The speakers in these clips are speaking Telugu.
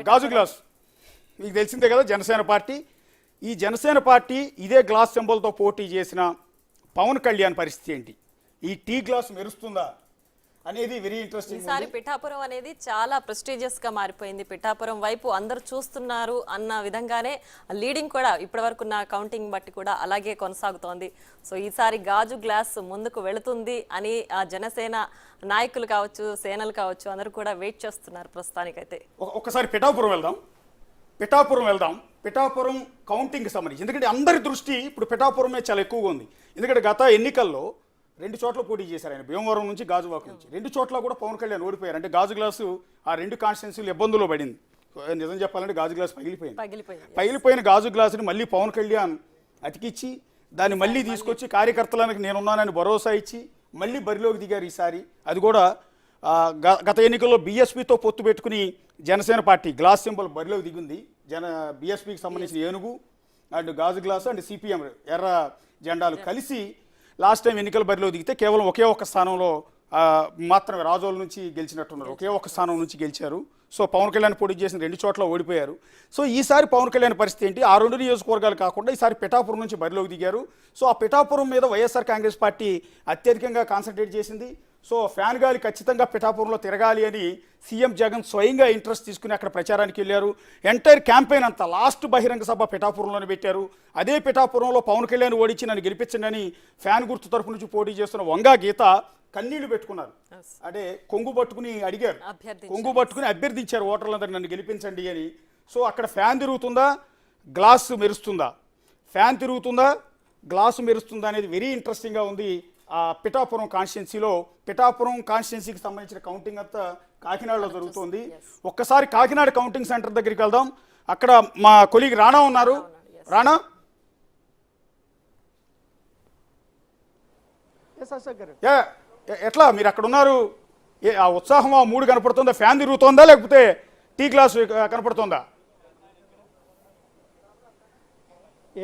గాజు గ్లాస్ మీకు తెలిసిందే కదా, జనసేన పార్టీ. ఈ జనసేన పార్టీ ఇదే గ్లాస్ సింబల్తో పోటీ చేసిన పవన్ కళ్యాణ్ పరిస్థితి ఏంటి? ఈ టీ గ్లాస్ మెరుస్తుందా అనేది వెరీ ఇంట్రెస్టింగ్. ఈసారి పిఠాపురం అనేది చాలా ప్రెస్టీజియస్ గా మారిపోయింది. పిఠాపురం వైపు అందరూ చూస్తున్నారు అన్న విధంగానే లీడింగ్ కూడా ఇప్పటి వరకు నా కౌంటింగ్ బట్టి కూడా అలాగే కొనసాగుతోంది. సో ఈసారి గాజు గ్లాస్ ముందుకు వెళుతుంది అని ఆ జనసేన నాయకులు కావచ్చు, సేనలు కావచ్చు, అందరూ కూడా వెయిట్ చేస్తున్నారు ప్రస్తుతానికైతే. ఒక్కసారి పిఠాపురం వెళ్దాం. పిఠాపురం కౌంటింగ్కి సంబంధించి, ఎందుకంటే అందరి దృష్టి ఇప్పుడు పిఠాపురమే చాలా ఎక్కువగా ఉంది. ఎందుకంటే గత ఎన్నికల్లో 2 చోట్ల పోటీ చేశారు ఆయన, భీమవరం నుంచి గాజువాక నుంచి. 2 చోట్ల కూడా పవన్ కళ్యాణ్ ఓడిపోయారు. అంటే గాజు గ్లాసు ఆ 2 కాన్స్టిట్యున్సీలు ఇబ్బందుల్లో పడింది. నిజం చెప్పాలంటే గాజు గ్లాస్ పగిలిపోయిన గాజు గ్లాసుని మళ్ళీ పవన్ కళ్యాణ్ అతికిచ్చి దాన్ని మళ్ళీ తీసుకొచ్చి కార్యకర్తలకు నేనున్నానని భరోసా ఇచ్చి మళ్ళీ బరిలోకి దిగారు ఈసారి. అది కూడా గత ఎన్నికల్లో బీఎస్పీతో పొత్తు పెట్టుకుని జనసేన పార్టీ గ్లాస్ సింబల్ బరిలోకి దిగింది. బీఎస్పీకి సంబంధించిన ఏనుగు అండ్ గాజు గ్లాసు అండ్ సిపిఎం ఎర్ర జెండాలు కలిసి లాస్ట్ టైం ఎన్నికల బరిలో దిగితే కేవలం ఒకే ఒక్క స్థానంలో మాత్రమే రాజోల నుంచి గెలిచినట్టున్నారు. ఒకే ఒక్క స్థానం నుంచి గెలిచారు. సో పవన్ కళ్యాణ్ పోటీ చేసిన 2 చోట్ల ఓడిపోయారు. సో ఈసారి పవన్ కళ్యాణ్ పరిస్థితి ఏంటి? ఆ 2 నియోజకవర్గాలు కాకుండా ఈసారి పిఠాపురం నుంచి బరిలోకి దిగారు. సో ఆ పిఠాపురం మీద వైఎస్ఆర్ కాంగ్రెస్ పార్టీ అత్యధికంగా కాన్సన్ట్రేట్ చేసింది. సో ఫ్యాన్ గాలి ఖచ్చితంగా పిఠాపురంలో తిరగాలి అని సీఎం జగన్ స్వయంగా ఇంట్రెస్ట్ తీసుకుని అక్కడ ప్రచారానికి వెళ్ళారు. ఎంటైర్ క్యాంపెయిన్ అంతా లాస్ట్ బహిరంగ సభ పిఠాపురంలోనే పెట్టారు. అదే పిఠాపురంలో పవన్ కళ్యాణ్ ఓడించి నన్ను గెలిపించండి అని ఫ్యాన్ గుర్తు తరపు నుంచి పోటీ చేస్తున్న వంగా గీత కన్నీళ్లు పెట్టుకున్నారు. అంటే కొంగు పట్టుకుని అడిగారు, కొంగు పట్టుకుని అభ్యర్థించారు ఓటర్లందరూ నన్ను గెలిపించండి అని. సో అక్కడ ఫ్యాన్ తిరుగుతుందా, గ్లాసు మెరుస్తుందా? ఫ్యాన్ తిరుగుతుందా, గ్లాసు మెరుస్తుందా అనేది వెరీ ఇంట్రెస్టింగ్గా ఉంది. ఆ పిఠాపురం కాన్స్టిట్యున్సీలో, పిఠాపురం కాన్స్టిట్యున్సీకి సంబంధించిన కౌంటింగ్ అంతా కాకినాడలో జరుగుతుంది. ఒక్కసారి కాకినాడ కౌంటింగ్ సెంటర్ దగ్గరికి వెళ్దాం. అక్కడ మా కొలీగ్ రాణా ఉన్నారు. రాణా, ఎట్లా మీరు అక్కడ ఉన్నారు? ఆ ఉత్సాహం, ఆ మూడు కనపడుతుందా? ఫ్యాన్ తిరుగుతుందా లేకపోతే టీ గ్లాస్ కనపడుతుందా?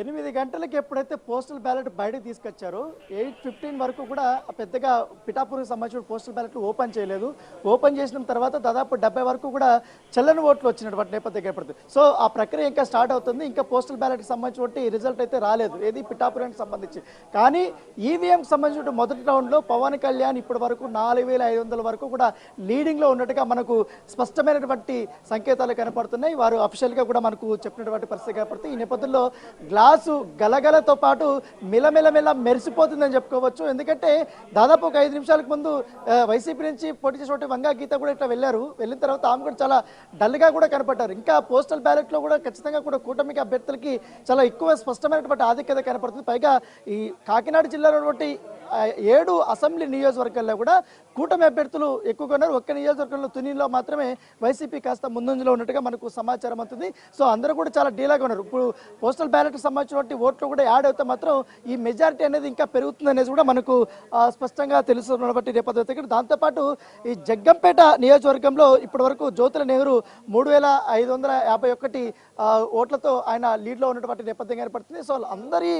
8 గంటలకి ఎప్పుడైతే పోస్టల్ బ్యాలెట్ బయటకు తీసుకొచ్చారో 8:15 వరకు కూడా పెద్దగా పిఠాపురం సంబంధించిన పోస్టల్ బ్యాలెట్లు ఓపెన్ చేయలేదు. ఓపెన్ చేసిన తర్వాత దాదాపు 70 వరకు కూడా చెల్లని ఓట్లు వచ్చినటువంటి నేపథ్యం ఏర్పడుతుంది. సో ఆ ప్రక్రియ ఇంకా స్టార్ట్ అవుతుంది. ఇంకా పోస్టల్ బ్యాలెట్కి సంబంధించిన రిజల్ట్ అయితే రాలేదు, ఏది పిఠాపురానికి సంబంధించి. కానీ ఈవీఎంకి సంబంధించిన మొదటి రౌండ్లో పవన్ కళ్యాణ్ ఇప్పటి వరకు 4500 వరకు కూడా లీడింగ్లో ఉన్నట్టుగా మనకు స్పష్టమైనటువంటి సంకేతాలు కనపడుతున్నాయి. వారు అఫీషియల్గా కూడా మనకు చెప్పినటువంటి పరిస్థితి కనపడుతుంది. ఈ నేపథ్యంలో గ్లాసు గలగలతో పాటు మిలమిలమిల మెరిసిపోతుందని చెప్పుకోవచ్చు. ఎందుకంటే దాదాపు ఒక 5 నిమిషాలకు ముందు వైసీపీ నుంచి పోటీ చేసినటువంటి వంగా గీత కూడా ఇట్లా వెళ్ళిన తర్వాత ఆమె కూడా చాలా డల్గా కూడా కనపడ్డారు. ఇంకా పోస్టల్ బ్యాలెట్లో కూడా ఖచ్చితంగా కూడా కూటమికి అభ్యర్థులకి చాలా ఎక్కువ స్పష్టమైనటువంటి ఆధిక్యత కనపడుతుంది. పైగా ఈ కాకినాడ జిల్లాలో ఉన్నటువంటి 7 అసెంబ్లీ నియోజకవర్గాల్లో కూడా కూటమి అభ్యర్థులు ఎక్కువగా ఉన్నారు. ఒక్క నియోజకవర్గంలో తునిలో మాత్రమే వైసీపీ కాస్త ముందంజలో ఉన్నట్టుగా మనకు సమాచారం అవుతుంది. సో అందరూ కూడా చాలా డీలాగా ఉన్నారు. ఇప్పుడు పోస్టల్ బ్యాలెట్కి సంబంధించినటువంటి ఓట్లు కూడా యాడ్ అయితే మాత్రం ఈ మెజారిటీ అనేది ఇంకా పెరుగుతుంది అనేది కూడా మనకు స్పష్టంగా తెలుస్తున్నటువంటి నేపథ్యం. దాంతోపాటు ఈ జగ్గంపేట నియోజకవర్గంలో ఇప్పటి వరకు జ్యోతుల నెహ్రూ 3551 ఓట్లతో ఆయన లీడ్లో ఉన్నటువంటి నేపథ్యం ఏర్పడుతుంది. సో అందరి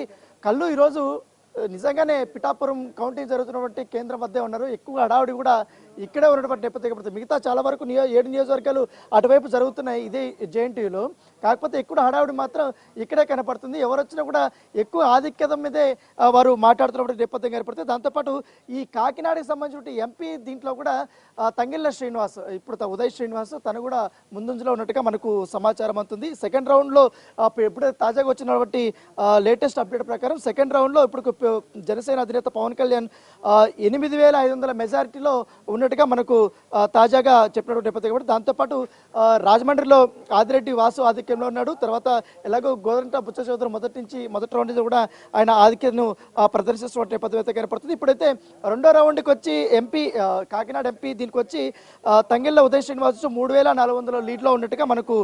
కళ్ళు ఈరోజు నిజంగానే పిఠాపురం కౌంటింగ్ జరుగుతున్నటువంటి కేంద్రం వద్దే ఉన్నారు. ఎక్కువ హడావుడి కూడా ఇక్కడే ఉన్నటువంటి నేపథ్యం. మిగతా చాలా వరకు 7 నియోజకవర్గాలు అటువైపు జరుగుతున్నాయి ఇదే జేఎన్టీయూలో. కాకపోతే ఎక్కువ హడావుడి మాత్రం ఇక్కడే కనపడుతుంది. ఎవరు వచ్చినా కూడా ఎక్కువ ఆధిక్యత మీదే వారు మాట్లాడుతున్నటువంటి నేపథ్యం ఏర్పడుతుంది. దాంతోపాటు ఈ కాకినాడకి సంబంధించిన ఎంపీ దీంట్లో కూడా తంగిళ్ళ శ్రీనివాస్, ఇప్పుడు ఉదయ్ శ్రీనివాస్ తను కూడా ముందంజలో ఉన్నట్టుగా మనకు సమాచారం అవుతుంది. సెకండ్ రౌండ్లో ఇప్పుడే తాజాగా వచ్చినటువంటి లేటెస్ట్ అప్డేట్ ప్రకారం సెకండ్ రౌండ్లో ఇప్పుడు జనసేన అధినేత పవన్ కళ్యాణ్ 8500 మెజారిటీలో ఉన్నట్టుగా మనకు తాజాగా చెప్పినటువంటి నేపథ్యం. దాంతోపాటు రాజమండ్రిలో ఆదిరెడ్డి వాసు ఆధిక్యంలో ఉన్నాడు. తర్వాత ఎలాగో గోరంట బుచ్చ చౌదరి మొదటి రౌండ్ కూడా ఆయన ఆధిక్యతను ప్రదర్శిస్తున్న నేపథ్యం కనపడుతుంది. ఇప్పుడైతే రెండో రౌండ్కి వచ్చి ఎంపీ కాకినాడ ఎంపీ దీనికి వచ్చి తంగిళ్ళ ఉదయ్ శ్రీనివాస్ 3400 లీడ్లో ఉన్నట్టుగా మనకు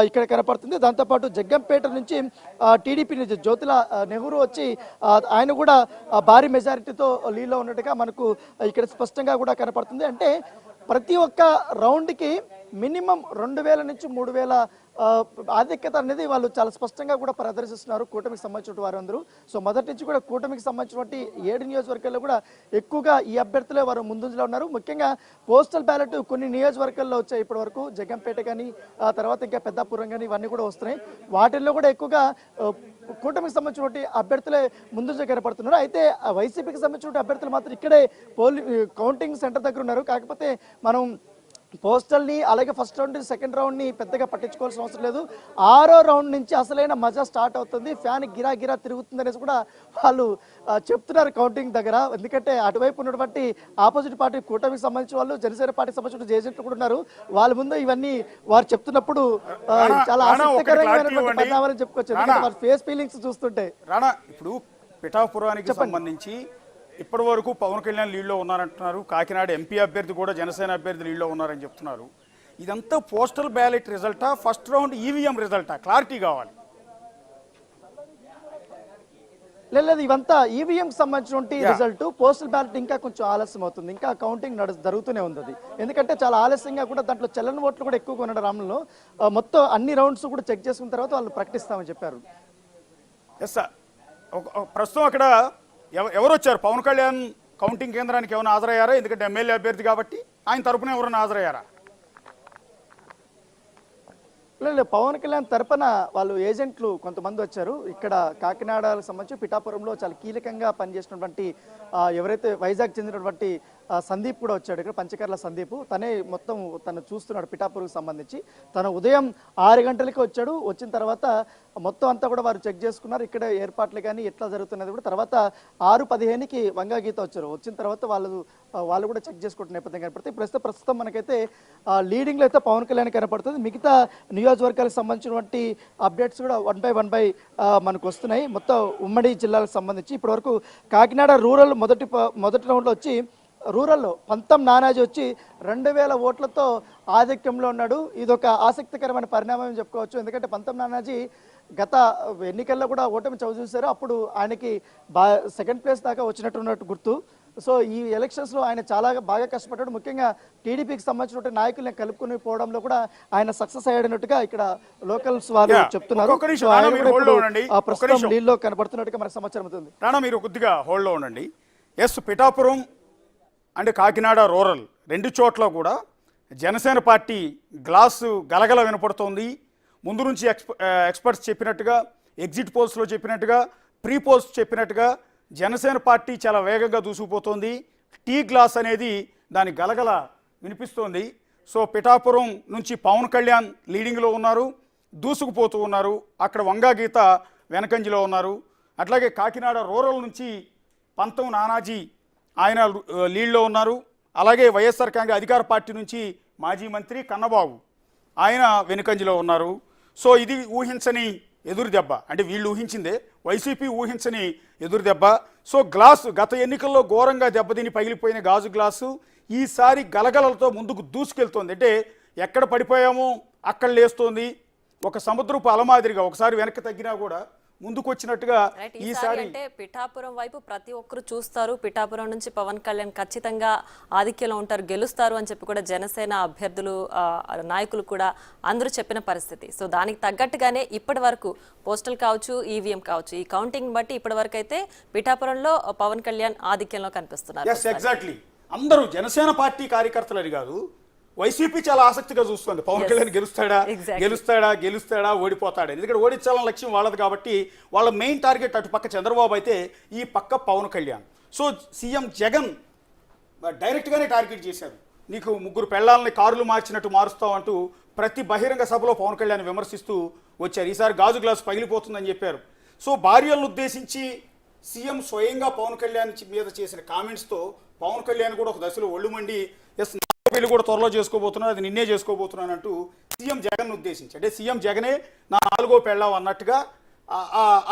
ఇక్కడ కనపడుతుంది. దాంతోపాటు జగ్గంపేట నుంచి టీడీపీ నుంచి జ్యోతుల నెహ్రూ వచ్చి ఆయన కూడా భారీ మెజారిటీతో లీడ్లో ఉన్నట్టుగా మనకు ఇక్కడ స్పష్టంగా కూడా కనపడుతుంది. అంటే ప్రతి ఒక్క రౌండ్కి మినిమం 2000 నుంచి 3000 ఆధిక్యత అనేది వాళ్ళు చాలా స్పష్టంగా కూడా ప్రదర్శిస్తున్నారు కూటమికి సంబంధించిన వారందరూ. సో మొదటి నుంచి కూడా కూటమికి సంబంధించినటువంటి 7 నియోజకవర్గాల్లో కూడా ఎక్కువగా ఈ అభ్యర్థులే వారు ముందంజలో ఉన్నారు. ముఖ్యంగా పోస్టల్ బ్యాలెట్ కొన్ని నియోజకవర్గాల్లో వచ్చాయి ఇప్పటి వరకు, జగంపేట కానీ తర్వాత ఇంకా పెద్దాపురం కానీ ఇవన్నీ కూడా వస్తున్నాయి. వాటిల్లో కూడా ఎక్కువగా కూటమికి సంబంధించినటువంటి అభ్యర్థులే ముందు కనపడుతున్నారు. అయితే వైసీపీకి సంబంధించిన అభ్యర్థులు మాత్రం ఇక్కడే కౌంటింగ్ సెంటర్ దగ్గర ఉన్నారు. కాకపోతే మనం పోస్టల్ని అలాగే ఫస్ట్ రౌండ్ సెకండ్ రౌండ్ని పెద్దగా పట్టించుకోవాల్సిన అవసరం లేదు. 6వ రౌండ్ నుంచి అసలైన మజా స్టార్ట్ అవుతుంది, ఫ్యాన్ గిరా గిరా తిరుగుతుంది అనేసి కూడా వాళ్ళు చెప్తున్నారు కౌంటింగ్ దగ్గర. ఎందుకంటే అటువైపు ఉన్నటువంటి ఆపోజిట్ పార్టీ కూటమికి సంబంధించిన వాళ్ళు, జనసేన పార్టీకి సంబంధించిన ఏజెంట్లు కూడా ఉన్నారు. వాళ్ళ ముందు ఇవన్నీ వారు చెప్తున్నప్పుడు చాలా ఆసక్తికరమైనటువంటి పరిణామాలు చెప్పుకోవచ్చు. వారి ఫేస్ ఫీలింగ్స్ చూస్తుంటే రాణా, ఇప్పుడు పిఠాపురానికి సంబంధించి ఇప్పటి వరకు పవన్ కళ్యాణ్ లీడ్లో ఉన్నారంటున్నారు. కాకినాడ ఎంపీ అభ్యర్థి కూడా జనసేన అభ్యర్థి లీడ్లో ఉన్నారని చెప్తున్నారు. ఇదంతా పోస్టల్ బ్యాలెట్ రిజల్టా, ఫస్ట్ రౌండ్ ఈవీఎం రిజల్టా? క్లారిటీ కావాలి. లేదు, ఇవంతా ఈవీఎంకి సంబంధించినటువంటి రిజల్ట్. పోస్టల్ బ్యాలెట్ ఇంకా కొంచెం ఆలస్యం అవుతుంది, ఇంకా కౌంటింగ్ జరుగుతూనే ఉంది. ఎందుకంటే చాలా ఆలస్యంగా కూడా దాంట్లో చెల్లని ఓట్లు కూడా ఎక్కువగా ఉన్న రామంలో మొత్తం అన్ని రౌండ్స్ కూడా చెక్ చేసుకున్న తర్వాత వాళ్ళు ప్రకటిస్తామని చెప్పారు. ఎస్ సార్, ప్రస్తుతం అక్కడ ఎవరు వచ్చారు? పవన్ కళ్యాణ్ కౌంటింగ్ కేంద్రానికి ఏమైనా హాజరయ్యారా? ఎందుకంటే ఎమ్మెల్యే అభ్యర్థి కాబట్టి ఆయన తరపున ఎవరైనా హాజరయ్యారా? లేదు, పవన్ కళ్యాణ్ తరపున వాళ్ళు ఏజెంట్లు కొంతమంది వచ్చారు. ఇక్కడ కాకినాడకు సంబంధించి పిఠాపురంలో చాలా కీలకంగా పనిచేసినటువంటి ఎవరైతే వైజాగ్ చెందినటువంటి సందీప్ కూడా వచ్చాడు. ఇక్కడ పంచకర్ల సందీప్, తనే మొత్తం తను చూస్తున్నాడు పిఠాపురంకి సంబంధించి. తను ఉదయం 6 గంటలకి వచ్చాడు. వచ్చిన తర్వాత మొత్తం అంతా కూడా వారు చెక్ చేసుకున్నారు. ఇక్కడ ఏర్పాట్లు కానీ ఎట్లా జరుగుతున్నది కూడా. తర్వాత 6:15కి వంగాగీత వచ్చారు. వచ్చిన తర్వాత వాళ్ళు కూడా చెక్ చేసుకుంటున్న నేపథ్యం కనపడుతుంది. ప్రస్తుతం మనకైతే లీడింగ్లో అయితే పవన్ కళ్యాణ్ కనపడుతుంది. మిగతా నియోజకవర్గాలకు సంబంధించినటువంటి అప్డేట్స్ కూడా వన్ బై మనకు వస్తున్నాయి. మొత్తం ఉమ్మడి జిల్లాలకు సంబంధించి ఇప్పటివరకు కాకినాడ రూరల్ మొదటి రౌండ్లో వచ్చి రూరల్లో పంతం నానాజీ వచ్చి 2000 ఓట్లతో ఆధిక్యంలో ఉన్నాడు. ఇదొక ఆసక్తికరమైన పరిణామం చెప్పుకోవచ్చు. ఎందుకంటే పంతం నానాజీ గత ఎన్నికల్లో కూడా ఓటమి చవి చూశారు. అప్పుడు ఆయనకి సెకండ్ ప్లేస్ దాకా వచ్చినట్టున్నట్టు గుర్తు. సో ఈ ఎలక్షన్స్లో ఆయన చాలా బాగా కష్టపడ్డాడు. ముఖ్యంగా టీడీపీకి సంబంధించిన నాయకుల్ని కలుపుకుని పోవడంలో కూడా ఆయన సక్సెస్ అయ్యాడన్నట్టుగా ఇక్కడ లోకల్స్ వాళ్ళు చెప్తున్నారు. ప్రస్తుతం లీడ్లో కనబడుతున్నట్టుగా మనకు సమాచారం అవుతుంది. రాణా, మీరు కొద్దిగా హోల్డ్లో ఉండండి. Yes, Pithapuram and Kakinada rural 2 చోట్ల కూడా జనసేన పార్టీ గ్లాసు గలగల వినపడుతోంది. ముందు నుంచి ఎక్స్పర్ట్స్ చెప్పినట్టుగా, ఎగ్జిట్ పోల్స్లో చెప్పినట్టుగా, ప్రీ పోల్స్ చెప్పినట్టుగా జనసేన పార్టీ చాలా వేగంగా దూసుకుపోతోంది. టీ గ్లాస్ అనేది దాని గలగల వినిపిస్తోంది. సో పిఠాపురం నుంచి పవన్ కళ్యాణ్ లీడింగ్లో ఉన్నారు, దూసుకుపోతూ ఉన్నారు. అక్కడ వంగాగీత వెనకంజిలో ఉన్నారు. అట్లాగే కాకినాడ రూరల్ నుంచి పంతం నానాజీ ఆయన లీడ్లో ఉన్నారు. అలాగే వైఎస్ఆర్ కాంగ్రెస్ అధికార పార్టీ నుంచి మాజీ మంత్రి కన్నబాబు ఆయన వెనుకంజలో ఉన్నారు. సో ఇది ఊహించని ఎదురు దెబ్బ, అంటే వీళ్ళు ఊహించిందే, వైసీపీ ఊహించని ఎదురు దెబ్బ. సో గ్లాసు గత ఎన్నికల్లో ఘోరంగా దెబ్బతిని పగిలిపోయిన గాజు గ్లాసు ఈసారి గలగలలతో ముందుకు దూసుకెళ్తోంది. అంటే ఎక్కడ పడిపోయామో అక్కడ లేస్తోంది. ఒక సముద్రపు అలమాదిరిగా ఒకసారి వెనక్కి తగ్గినా కూడా ముందుకు వచ్చినట్టుగా ఈసారి అంటే పిఠాపురం వైపు ప్రతి ఒక్కరు చూస్తారు. పిఠాపురం నుంచి పవన్ కళ్యాణ్ ఖచ్చితంగా ఆధిక్యంలో ఉంటారు, గెలుస్తారు అని చెప్పి కూడా జనసేన అభ్యర్థులు నాయకులు కూడా అందరూ చెప్పిన పరిస్థితి. సో దానికి తగ్గట్టుగానే ఇప్పటి వరకు పోస్టల్ కావచ్చు, ఈవీఎం కావచ్చు, ఈ కౌంటింగ్ బట్టి ఇప్పటి వరకు అయితే పిఠాపురంలో పవన్ కళ్యాణ్ ఆధిక్యంలో కనిపిస్తున్నారు. ఎగ్జాక్ట్లీ, అందరూ జనసేన పార్టీ కార్యకర్తలని కాదు, వైసీపీ చాలా ఆసక్తిగా చూస్తుంది. పవన్ కళ్యాణ్ గెలుస్తాడా ఓడిపోతాడా? ఎందుకంటే ఓడించాలని లక్ష్యం వాళ్ళది కాబట్టి వాళ్ళ మెయిన్ టార్గెట్ అటు పక్క చంద్రబాబు అయితే ఈ పక్క పవన్ కళ్యాణ్. సో సీఎం జగన్ డైరెక్ట్గానే టార్గెట్ చేశారు. నీకు 3 పెళ్లాలని కారులు మార్చినట్టు మారుస్తావంటూ ప్రతి బహిరంగ సభలో పవన్ కళ్యాణ్ విమర్శిస్తూ వచ్చారు. ఈసారి గాజు గ్లాసు పగిలిపోతుందని చెప్పారు. సో భార్యలను ఉద్దేశించి సీఎం స్వయంగా పవన్ కళ్యాణ్ మీద చేసిన కామెంట్స్తో పవన్ కళ్యాణ్ కూడా ఒక దశలో ఒళ్ళు మండి ఎస్ పెళ్లి కూడా త్వరలో చేసుకోబోతున్నాను, అది నిన్నే చేసుకోబోతున్నాను అంటూ సీఎం జగన్ ఉద్దేశించి, అంటే సీఎం జగనే నా 4వ పెళ్ళాం అన్నట్టుగా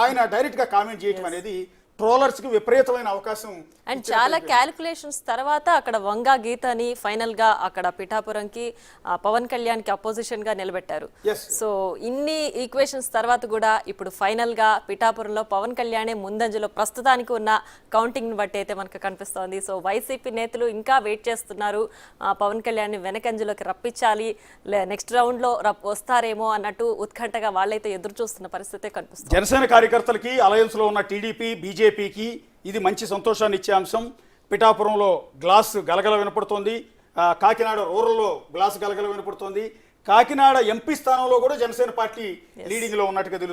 ఆయన డైరెక్ట్గా కామెంట్ చేయటం అనేది ట్రోలర్స్కి విపరీతమైన అవకాశం అండ్ చాలా క్యాలిక్యులేషన్స్ తర్వాత అక్కడ వంగా గీతని ఫైనల్ గా అక్కడ పిఠాపురంకి పవన్ కళ్యాణ్ కి అపోజిషన్ గా నిలబెట్టారు. Yes. సో ఇన్ని ఈక్వేషన్స్ తర్వాత కూడా ఇప్పుడు ఫైనల్ గా పిఠాపురంలో పవన్ కళ్యాణే ముందంజలో ప్రస్తుతానికి ఉన్న కౌంటింగ్ ని బట్టి అయితే మనకు కనిపిస్తోంది. సో వైసీపీ నేతలు ఇంకా వెయిట్ చేస్తున్నారు, పవన్ కళ్యాణ్ ని వెనకంజలోకి రప్పించాలి, నెక్స్ట్ రౌండ్ లో వస్తారేమో అన్నట్టు ఉత్కంఠగా వాళ్ళైతే ఎదురు చూస్తున్న పరిస్థితే కనిపిస్తుంది. జనసేన కార్యకర్తలకి అలయన్స్ లో ఉన్న టీడీపీ బీజేపీకి ఇది మంచి సంతోషాన్ని ఇచ్చే అంశం. పిఠాపురంలో గ్లాస్ గలగల వినపడుతోంది, కాకినాడ రూరల్లో గ్లాస్ గలగల వినపడుతోంది, కాకినాడ ఎంపీ స్థానంలో కూడా జనసేన పార్టీ లీడింగ్ లో ఉన్నట్టుగా తెలుస్తుంది.